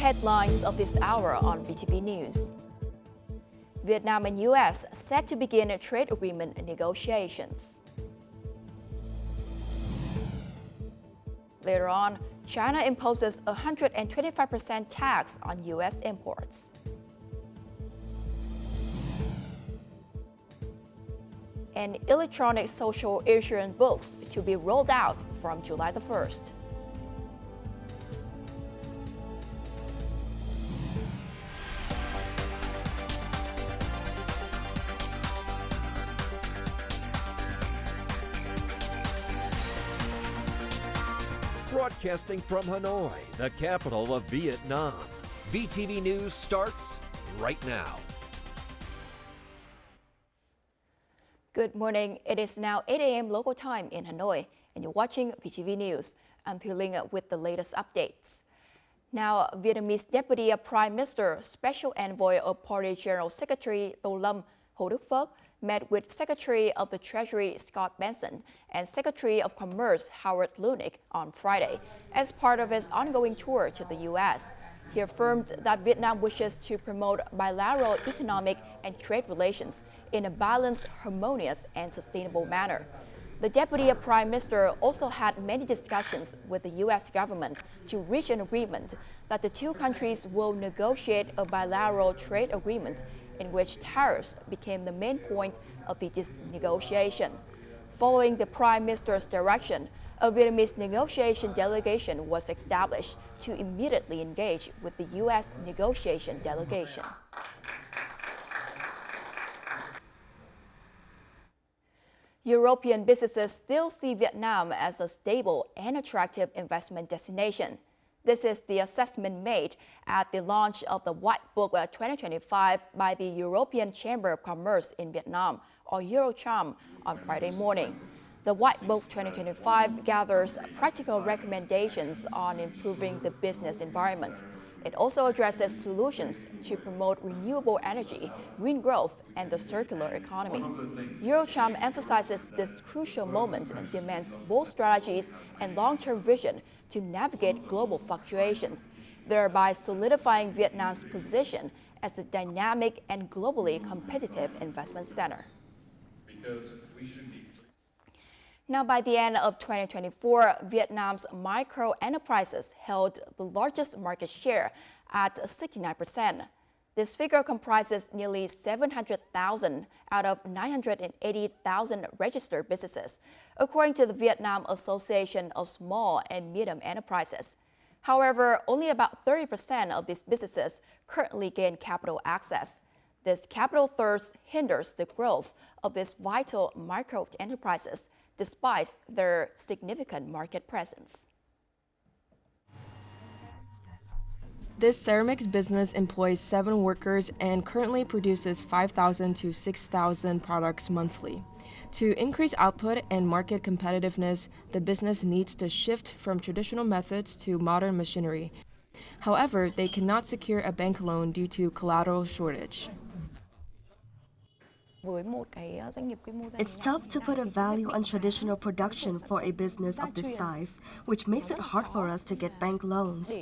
headlines of this hour on VTV News. Vietnam and US set to begin trade agreement negotiations. Later on, China imposes a 125% tax on US imports. And electronic social insurance books to be rolled out from July the 1st. Broadcasting from Hanoi, the capital of Vietnam. VTV News starts right now. Good morning. It is now 8 a.m. local time in Hanoi, and you're watching VTV News. I'm Phie with the latest updates. Now, Vietnamese Deputy Prime Minister, Special Envoy of Party General Secretary Tô Lâm, Hồ Đức Phước, met with Secretary of the Treasury Scott Bessent and Secretary of Commerce Howard Lutnick on Friday as part of his ongoing tour to the U.S. He affirmed that Vietnam wishes to promote bilateral economic and trade relations in a balanced, harmonious, and sustainable manner. The Deputy Prime Minister also had many discussions with the U.S. government to reach an agreement that the two countries will negotiate a bilateral trade agreement in which tariffs became the main point of the negotiation. Following the Prime Minister's direction, a Vietnamese negotiation delegation was established to immediately engage with the U.S. negotiation delegation. European businesses still see Vietnam as a stable and attractive investment destination. This is the assessment made at the launch of the White Book 2025 by the European Chamber of Commerce in Vietnam, or EuroCham, on Friday morning. The White Book 2025 gathers practical recommendations on improving the business environment. It also addresses solutions to promote renewable energy, green growth, and the circular economy. EuroCham emphasizes this crucial moment and demands bold strategies and long-term vision to navigate global fluctuations, thereby solidifying Vietnam's position as a dynamic and globally competitive investment center. Now, by the end of 2024, Vietnam's microenterprises held the largest market share at 69%. This figure comprises nearly 700,000 out of 980,000 registered businesses, according to the Vietnam Association of Small and Medium Enterprises. However, only about 30% of these businesses currently gain capital access. This capital thirst hinders the growth of these vital microenterprises, despite their significant market presence. This ceramics business employs 7 workers and currently produces 5,000 to 6,000 products monthly. To increase output and market competitiveness, the business needs to shift from traditional methods to modern machinery. However, they cannot secure a bank loan due to collateral shortage. It's tough to put a value on traditional production for a business of this size, which makes it hard for us to get bank loans.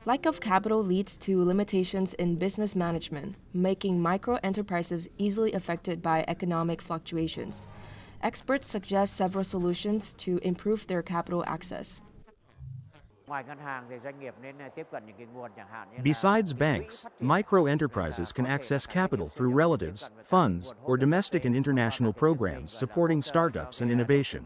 Lack of capital leads to limitations in business management, making micro-enterprises easily affected by economic fluctuations. Experts suggest several solutions to improve their capital access. Besides banks, micro-enterprises can access capital through relatives, funds, or domestic and international programs supporting startups and innovation.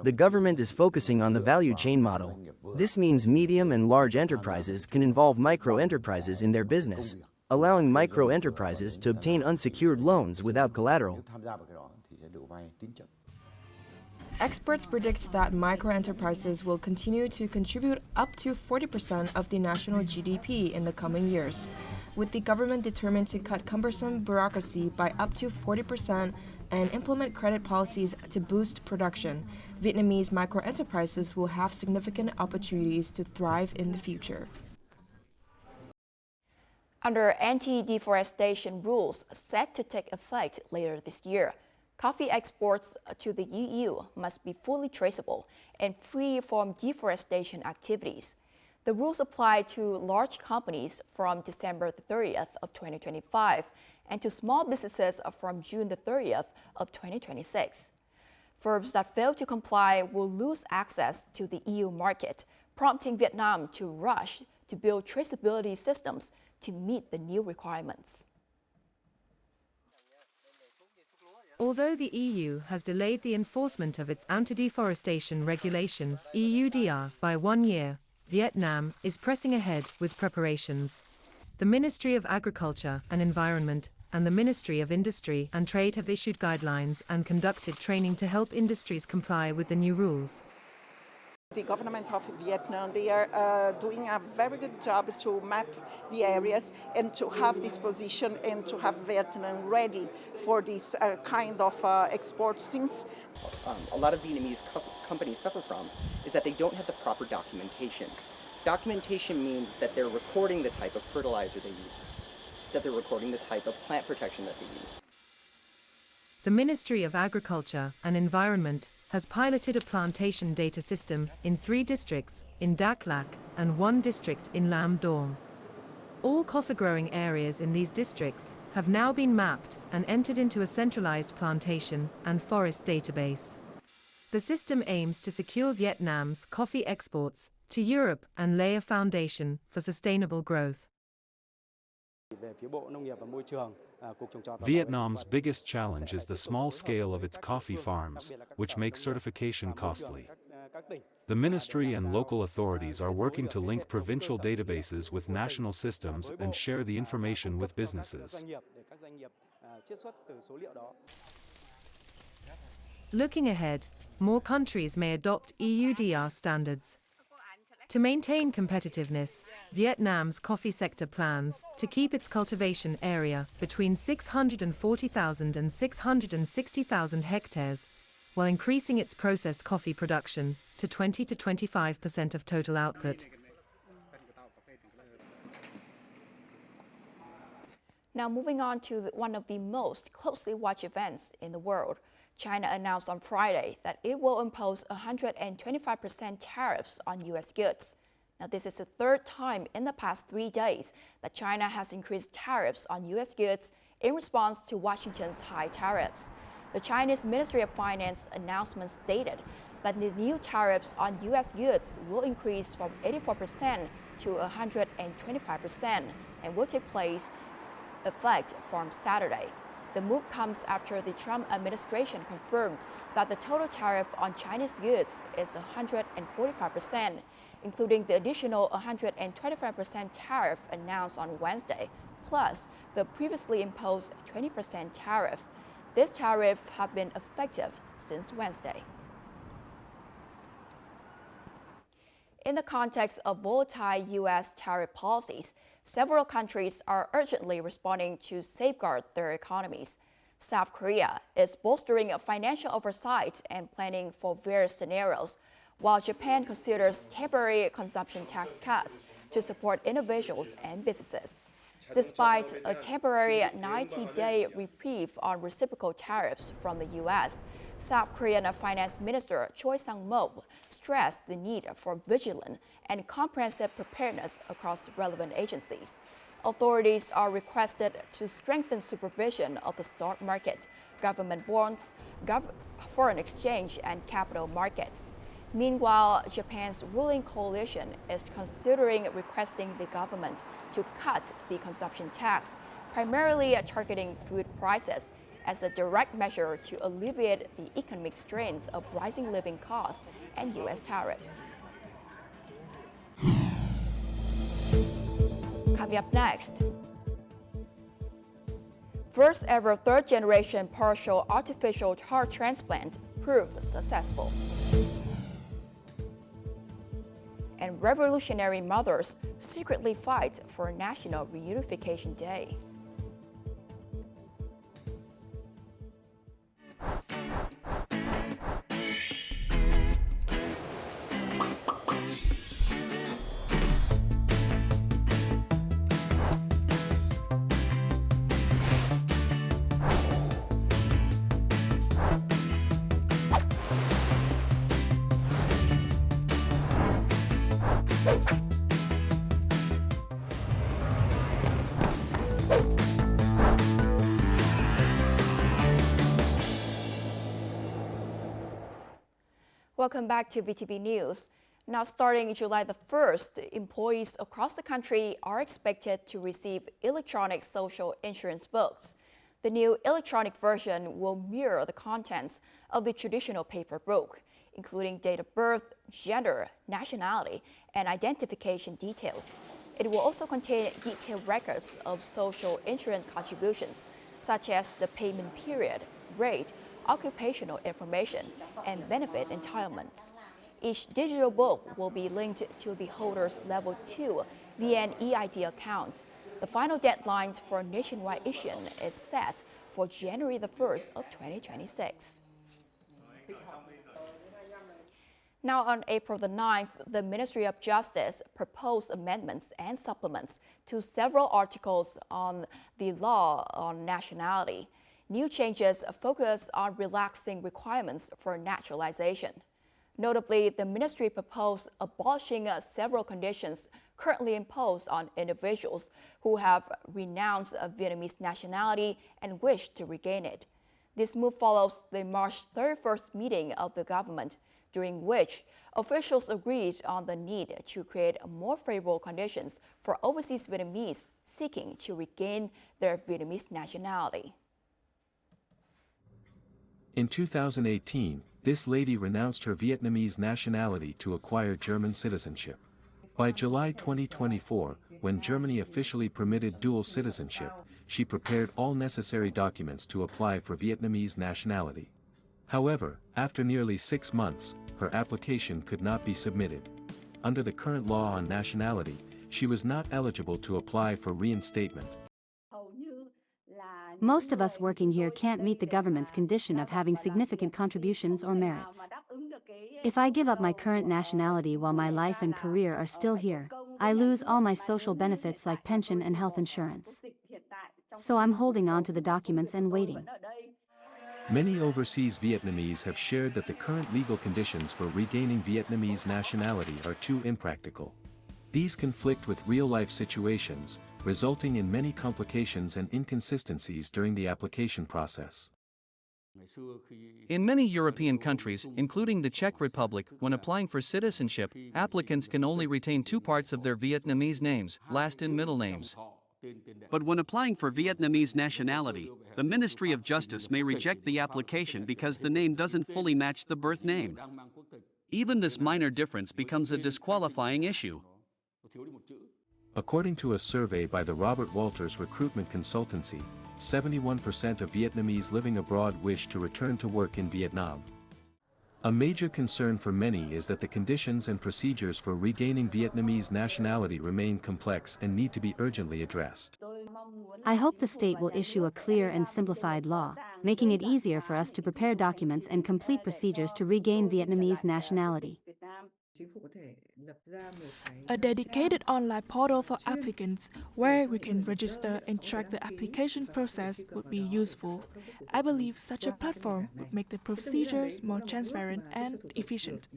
The government is focusing on the value chain model. This means medium and large enterprises can involve micro-enterprises in their business, allowing micro-enterprises to obtain unsecured loans without collateral. Experts predict that microenterprises will continue to contribute up to 40% of the national GDP in the coming years, with the government determined to cut cumbersome bureaucracy by up to 40% and implement credit policies to boost production. Vietnamese microenterprises will have significant opportunities to thrive in the future. Under anti-deforestation rules set to take effect later this year, Coffee exports to the EU must be fully traceable and free from deforestation activities. The rules apply to large companies from December 30th of 2025 and to small businesses from June 30th of 2026. Firms that fail to comply will lose access to the EU market, prompting Vietnam to rush to build traceability systems to meet the new requirements. Although the EU has delayed the enforcement of its anti-deforestation regulation, EUDR, by 1 year, Vietnam is pressing ahead with preparations. The Ministry of Agriculture and Environment and the Ministry of Industry and Trade have issued guidelines and conducted training to help industries comply with the new rules. The government of Vietnam, they are doing a very good job to map the areas and to have this position and to have Vietnam ready for this kind of export since a lot of Vietnamese companies suffer from is that they don't have the proper documentation. Documentation means that they're recording the type of fertilizer they use, that they're recording the type of plant protection that they use. The Ministry of Agriculture and Environment has piloted a plantation data system in 3 districts, in Dak Lak and 1 district in Lam Dong. All coffee-growing areas in these districts have now been mapped and entered into a centralized plantation and forest database. The system aims to secure Vietnam's coffee exports to Europe and lay a foundation for sustainable growth. Vietnam's biggest challenge is the small scale of its coffee farms, which makes certification costly. The ministry and local authorities are working to link provincial databases with national systems and share the information with businesses. Looking ahead, more countries may adopt EUDR standards. To maintain competitiveness, Vietnam's coffee sector plans to keep its cultivation area between 640,000 and 660,000 hectares, while increasing its processed coffee production to 20 to 25% of total output. Now moving on to one of the most closely watched events in the world. China announced on Friday that it will impose 125% tariffs on U.S. goods. Now, this is the 3rd time in the past 3 days that China has increased tariffs on U.S. goods in response to Washington's high tariffs. The Chinese Ministry of Finance announcement stated that the new tariffs on U.S. goods will increase from 84% to 125% and will take effect from Saturday. The move comes after the Trump administration confirmed that the total tariff on Chinese goods is 145%, including the additional 125% tariff announced on Wednesday, plus the previously imposed 20% tariff. This tariff has been effective since Wednesday. In the context of volatile U.S. tariff policies, several countries are urgently responding to safeguard their economies. South Korea is bolstering financial oversight and planning for various scenarios, while Japan considers temporary consumption tax cuts to support individuals and businesses. Despite a temporary 90-day reprieve on reciprocal tariffs from the U.S., South Korean Finance Minister Choi Sang-mo stressed the need for vigilant and comprehensive preparedness across relevant agencies. Authorities are requested to strengthen supervision of the stock market, government bonds, foreign exchange, and capital markets. Meanwhile, Japan's ruling coalition is considering requesting the government to cut the consumption tax, primarily targeting food prices, as a direct measure to alleviate the economic strains of rising living costs and U.S. tariffs. Coming up next, first ever 3rd generation partial artificial heart transplant proved successful. And revolutionary mothers secretly fight for National Reunification Day. Welcome back to VTV News. Now, starting July the 1st, employees across the country are expected to receive electronic social insurance books. The new electronic version will mirror the contents of the traditional paper book, including date of birth, gender, nationality, and identification details. It will also contain detailed records of social insurance contributions, such as the payment period, rate, occupational information, and benefit entitlements. Each digital book will be linked to the holder's Level 2 VNEID account. The final deadline for nationwide issuance is set for January the 1st of 2026. Now, on April the 9th, the Ministry of Justice proposed amendments and supplements to several articles on the law on nationality. New changes focus on relaxing requirements for naturalization. Notably, the ministry proposed abolishing several conditions currently imposed on individuals who have renounced a Vietnamese nationality and wish to regain it. This move follows the March 31st meeting of the government, during which officials agreed on the need to create more favorable conditions for overseas Vietnamese seeking to regain their Vietnamese nationality. In 2018, this lady renounced her Vietnamese nationality to acquire German citizenship. By July 2024, when Germany officially permitted dual citizenship, she prepared all necessary documents to apply for Vietnamese nationality. However, after nearly 6 months, her application could not be submitted. Under the current law on nationality, she was not eligible to apply for reinstatement. Most of us working here can't meet the government's condition of having significant contributions or merits. If I give up my current nationality while my life and career are still here, I lose all my social benefits like pension and health insurance. So I'm holding on to the documents and waiting. Many overseas Vietnamese have shared that the current legal conditions for regaining Vietnamese nationality are too impractical. These conflict with real-life situations, resulting in many complications and inconsistencies during the application process. In many European countries, including the Czech Republic, when applying for citizenship, applicants can only retain 2 parts of their Vietnamese names, last and middle names. But when applying for Vietnamese nationality, the Ministry of Justice may reject the application because the name doesn't fully match the birth name. Even this minor difference becomes a disqualifying issue. According to a survey by the Robert Walters Recruitment Consultancy, 71% of Vietnamese living abroad wish to return to work in Vietnam. A major concern for many is that the conditions and procedures for regaining Vietnamese nationality remain complex and need to be urgently addressed. I hope the state will issue a clear and simplified law, making it easier for us to prepare documents and complete procedures to regain Vietnamese nationality. A dedicated online portal for applicants where we can register and track the application process would be useful. I believe such a platform would make the procedures more transparent and efficient.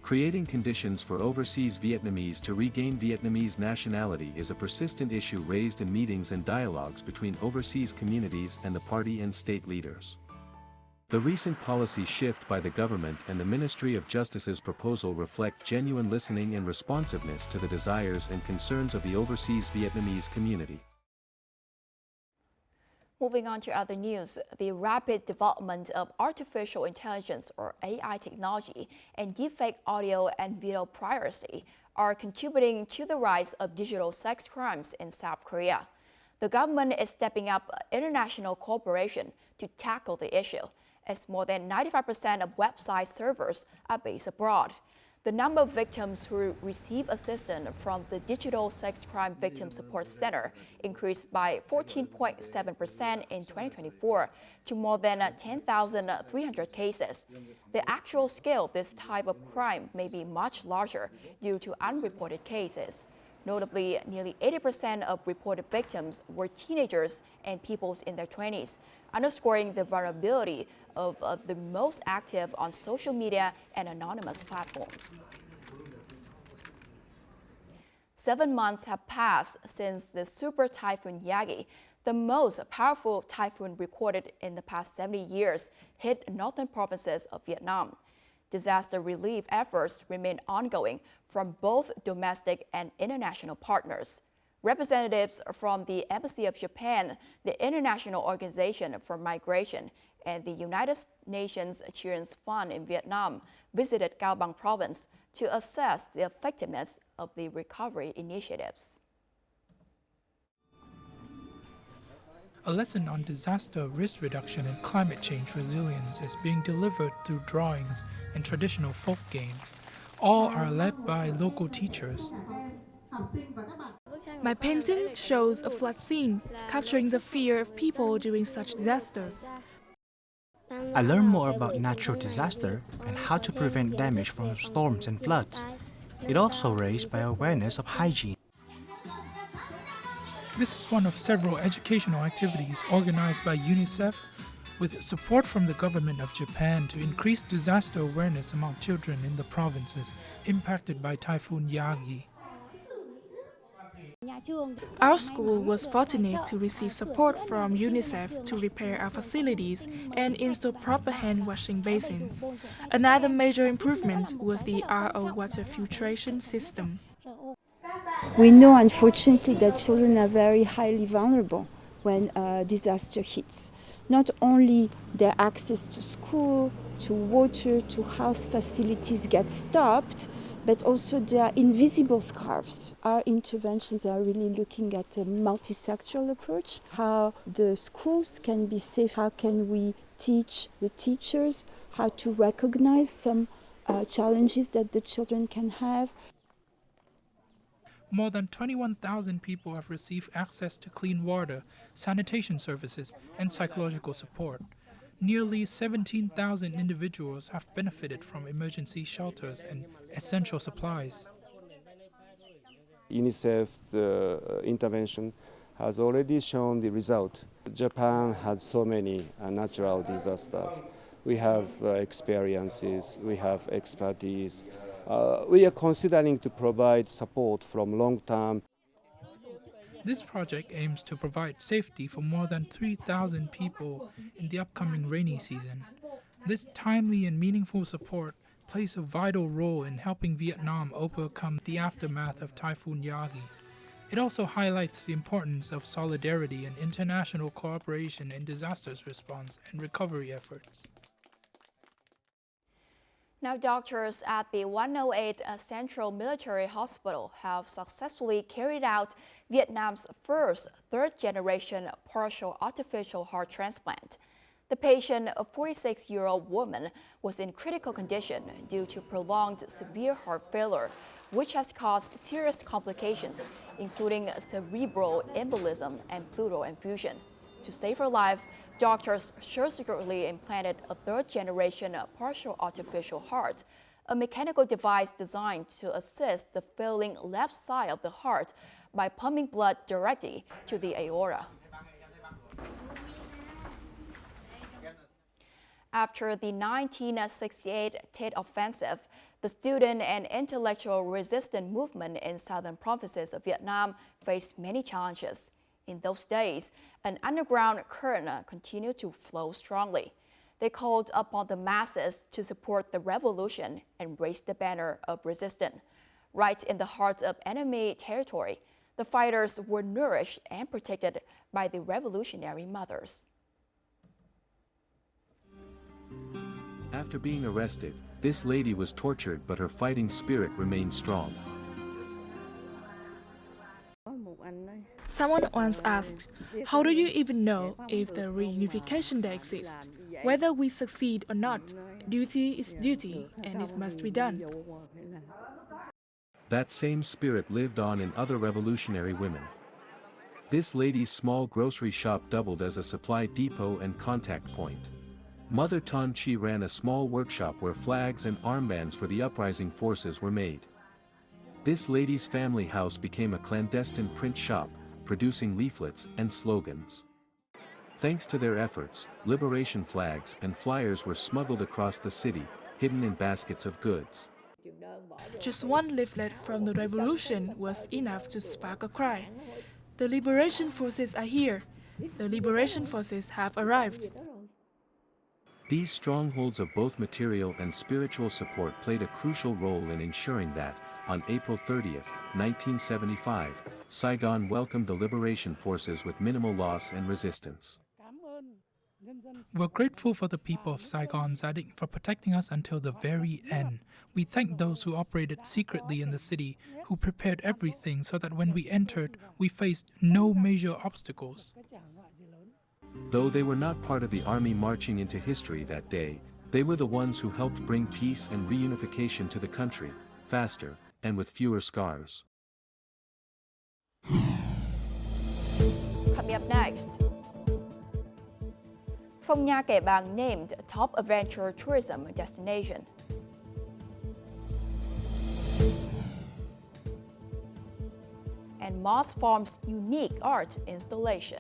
Creating conditions for overseas Vietnamese to regain Vietnamese nationality is a persistent issue raised in meetings and dialogues between overseas communities and the party and state leaders. The recent policy shift by the government and the Ministry of Justice's proposal reflect genuine listening and responsiveness to the desires and concerns of the overseas Vietnamese community. Moving on to other news, the rapid development of artificial intelligence or AI technology and deepfake audio and video piracy are contributing to the rise of digital sex crimes in South Korea. The government is stepping up international cooperation to tackle the issue, as more than 95% of website servers are based abroad. The number of victims who receive assistance from the Digital Sex Crime Victim Support Center increased by 14.7% in 2024 to more than 10,300 cases. The actual scale of this type of crime may be much larger due to unreported cases. Notably, nearly 80% of reported victims were teenagers and people in their 20s, underscoring the vulnerability of the most active on social media and anonymous platforms. 7 months have passed since the Super Typhoon Yagi, the most powerful typhoon recorded in the past 70 years, hit northern provinces of Vietnam. Disaster relief efforts remain ongoing from both domestic and international partners. Representatives from the Embassy of Japan, the International Organization for Migration, and the United Nations Children's Fund in Vietnam visited Cao Bang province to assess the effectiveness of the recovery initiatives. A lesson on disaster risk reduction and climate change resilience is being delivered through drawings and traditional folk games. All are led by local teachers. My painting shows a flood scene, capturing the fear of people during such disasters. I learned more about natural disaster and how to prevent damage from storms and floods. It also raised my awareness of hygiene. This is one of several educational activities organized by UNICEF with support from the government of Japan to increase disaster awareness among children in the provinces impacted by Typhoon Yagi. Our school was fortunate to receive support from UNICEF to repair our facilities and install proper hand-washing basins. Another major improvement was the RO water filtration system. We know, unfortunately, that children are very highly vulnerable when a disaster hits. Not only their access to school, to water, to house facilities get stopped, but also their invisible scarves. Our interventions are really looking at a multi-sectoral approach, how the schools can be safe, how can we teach the teachers how to recognize some challenges that the children can have. More than 21,000 people have received access to clean water, sanitation services, and psychological support. Nearly 17,000 individuals have benefited from emergency shelters and essential supplies. UNICEF's intervention has already shown the result. Japan had so many natural disasters. We have experiences, we have expertise. We are considering to provide support from long-term. This project aims to provide safety for more than 3,000 people in the upcoming rainy season. This timely and meaningful support plays a vital role in helping Vietnam overcome the aftermath of Typhoon Yagi. It also highlights the importance of solidarity and international cooperation in disasters response and recovery efforts. Now, doctors at the 108 Central Military Hospital have successfully carried out Vietnam's first third-generation partial artificial heart transplant. The patient, a 46-year-old woman, was in critical condition due to prolonged severe heart failure, which has caused serious complications, including cerebral embolism and pleural effusion. To save her life, doctors surgically implanted a third-generation partial artificial heart, a mechanical device designed to assist the failing left side of the heart by pumping blood directly to the aorta. After the 1968 Tet Offensive, the student and intellectual resistance movement in southern provinces of Vietnam faced many challenges. In those days, an underground current continued to flow strongly. They called upon the masses to support the revolution and raise the banner of resistance. Right in the heart of enemy territory, the fighters were nourished and protected by the revolutionary mothers. After being arrested, this lady was tortured, but her fighting spirit remained strong. Someone once asked, "How do you even know if the reunification day exists? Whether we succeed or not, duty is duty, and it must be done." That same spirit lived on in other revolutionary women. This lady's small grocery shop doubled as a supply depot and contact point. Mother Tan Chi ran a small workshop where flags and armbands for the uprising forces were made. This lady's family house became a clandestine print shop, producing leaflets and slogans. Thanks to their efforts, liberation flags and flyers were smuggled across the city, hidden in baskets of goods. Just one leaflet from the revolution was enough to spark a cry. The liberation forces are here. The liberation forces have arrived. These strongholds of both material and spiritual support played a crucial role in ensuring that, on April 30, 1975, Saigon welcomed the liberation forces with minimal loss and resistance. We're grateful for the people of Saigon Zadig for protecting us until the very end. We thank those who operated secretly in the city, who prepared everything so that when we entered, we faced no major obstacles. Though they were not part of the army marching into history that day, they were the ones who helped bring peace and reunification to the country, faster, and with fewer scars. Coming up next. Phong Nha Kẻ Bàng named top adventure tourism destination. And Moss Farm's unique art installation.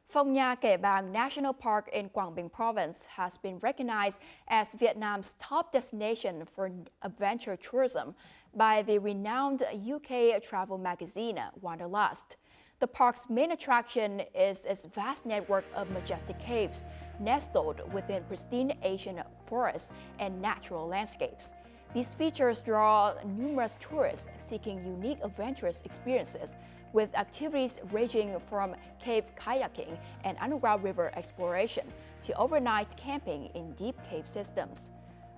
Phong Nha Kẻ Bàng National Park in Quảng Bình Province has been recognized as Vietnam's top destination for adventure tourism by the renowned UK travel magazine Wanderlust. The park's main attraction is its vast network of majestic caves, nestled within pristine Asian forests and natural landscapes. These features draw numerous tourists seeking unique adventurous experiences, with activities ranging from cave kayaking and underground river exploration to overnight camping in deep cave systems.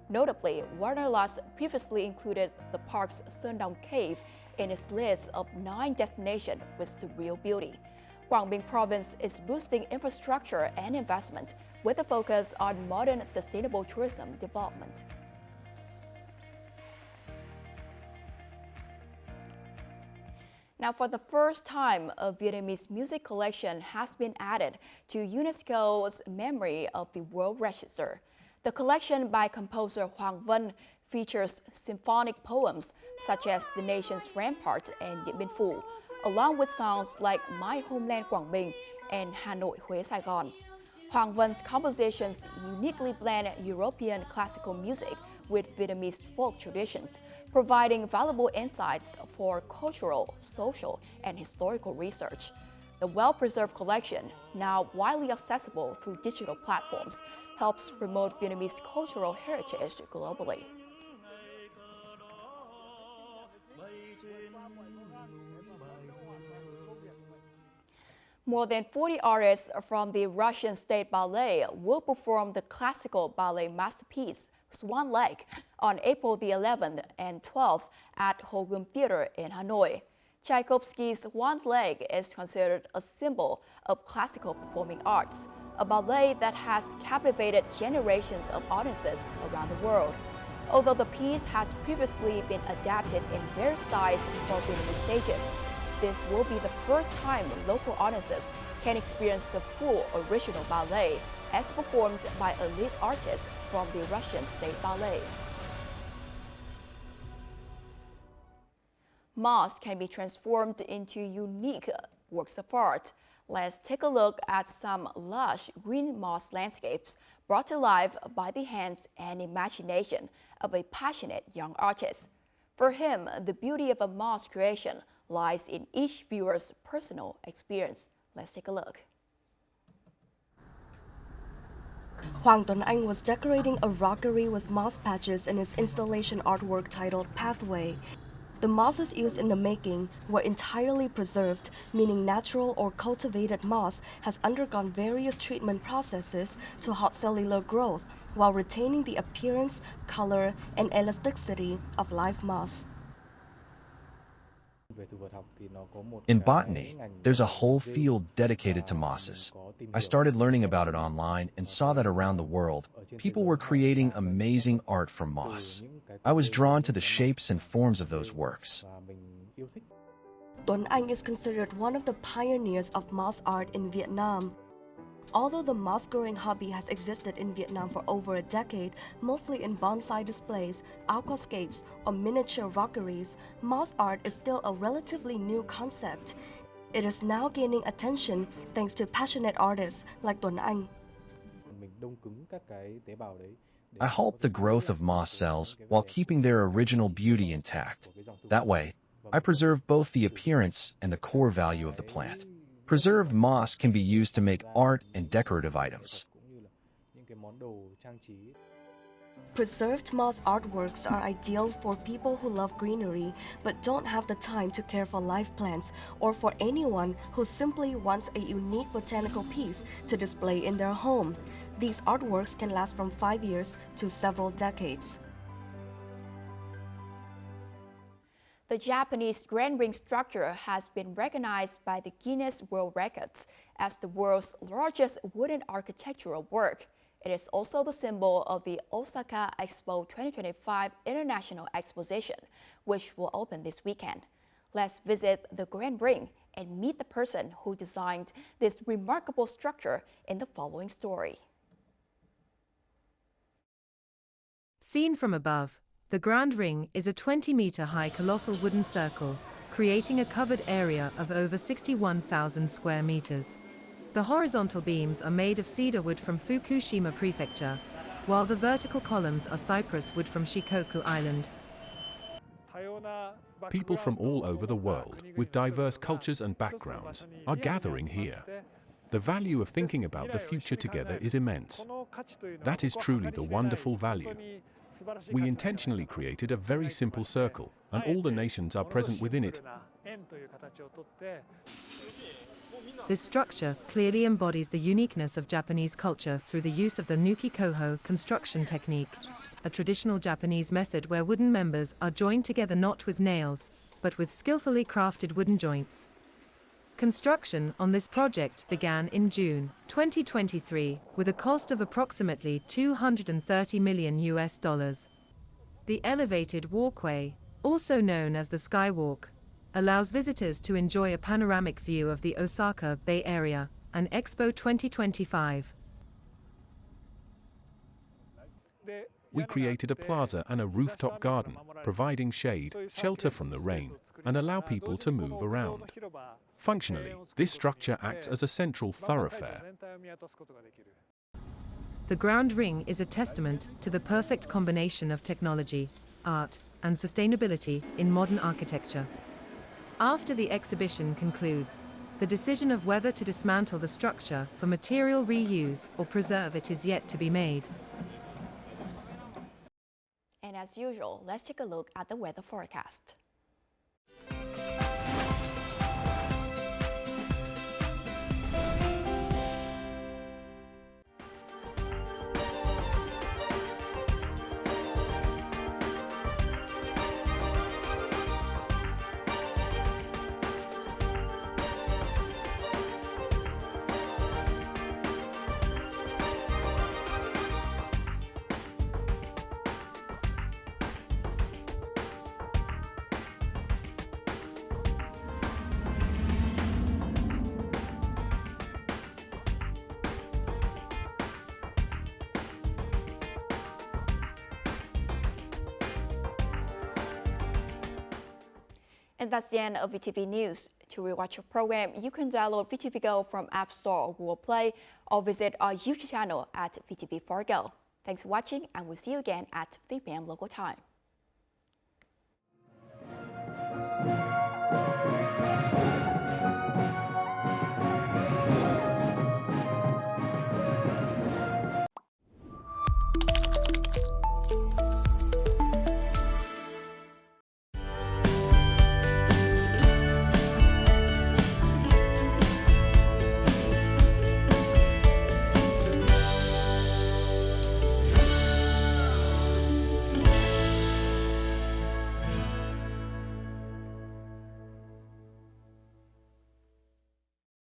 Notably, Wanderlust previously included the park's Sơn Đông Cave in its list of 9 destinations with surreal beauty. Quảng Bình Province is boosting infrastructure and investment with a focus on modern sustainable tourism development. Now, for the first time, a Vietnamese music collection has been added to UNESCO's Memory of the World Register. The collection by composer Hoàng Vân features symphonic poems such as The Nation's Rampart and Điện Biên Phủ, along with songs like My Homeland Quảng Bình and Hà Nội Huế Sài Gòn. Hoàng Vân's compositions uniquely blend European classical music with Vietnamese folk traditions, providing valuable insights for cultural, social, and historical research. The well-preserved collection, now widely accessible through digital platforms, helps promote Vietnamese cultural heritage globally. More than 40 artists from the Russian State Ballet will perform the classical ballet masterpiece Swan Lake on April the 11th and 12th at Hogum Theater in Hanoi. Tchaikovsky's Swan Lake is considered a symbol of classical performing arts, a ballet that has captivated generations of audiences around the world. Although the piece has previously been adapted in various styles for Vietnamese stages, this will be the first time local audiences can experience the full original ballet as performed by elite artists from the Russian State Ballet. Moss can be transformed into unique works of art. Let's take a look at some lush green moss landscapes brought to life by the hands and imagination of a passionate young artist. For him, the beauty of a moss creation lies in each viewer's personal experience. Let's take a look. Hoàng Tuấn Anh was decorating a rockery with moss patches in his installation artwork titled Pathway. The mosses used in the making were entirely preserved, meaning natural or cultivated moss has undergone various treatment processes to halt cellular growth while retaining the appearance, color, and elasticity of live moss. In botany, there's a whole field dedicated to mosses. I started learning about it online and saw that around the world, people were creating amazing art from moss. I was drawn to the shapes and forms of those works. Tuấn Anh is considered one of the pioneers of moss art in Vietnam. Although the moss-growing hobby has existed in Vietnam for over a decade, mostly in bonsai displays, aquascapes, or miniature rockeries, moss art is still a relatively new concept. It is now gaining attention thanks to passionate artists like Tuấn Anh. I halt the growth of moss cells while keeping their original beauty intact. That way, I preserve both the appearance and the core value of the plant. Preserved moss can be used to make art and decorative items. Preserved moss artworks are ideal for people who love greenery but don't have the time to care for live plants, or for anyone who simply wants a unique botanical piece to display in their home. These artworks can last from 5 years to several decades. The Japanese grand ring structure has been recognized by the Guinness World Records as the world's largest wooden architectural work. It is also the symbol of the Osaka Expo 2025 International Exposition, which will open this weekend. Let's visit the Grand Ring and meet the person who designed this remarkable structure in the following story. Seen from above, the Grand Ring is a 20-meter-high colossal wooden circle, creating a covered area of over 61,000 square meters. The horizontal beams are made of cedar wood from Fukushima Prefecture, while the vertical columns are cypress wood from Shikoku Island. People from all over the world, with diverse cultures and backgrounds, are gathering here. The value of thinking about the future together is immense. That is truly the wonderful value. We intentionally created a very simple circle, and all the nations are present within it. This structure clearly embodies the uniqueness of Japanese culture through the use of the nuki-koho construction technique, a traditional Japanese method where wooden members are joined together not with nails, but with skillfully crafted wooden joints. Construction on this project began in June 2023 with a cost of approximately $230 million. The elevated walkway, also known as the Skywalk, allows visitors to enjoy a panoramic view of the Osaka Bay Area and Expo 2025. We created a plaza and a rooftop garden, providing shade, shelter from the rain, and allow people to move around. Functionally, this structure acts as a central thoroughfare. The Grand Ring is a testament to the perfect combination of technology, art, and sustainability in modern architecture. After the exhibition concludes, the decision of whether to dismantle the structure for material reuse or preserve it is yet to be made. And as usual, let's take a look at the weather forecast. And that's the end of VTV News. To rewatch your program, you can download VTVgo from App Store or Google Play, or visit our YouTube channel at VTV4Go. Thanks for watching, and we'll see you again at 3 p.m. local time.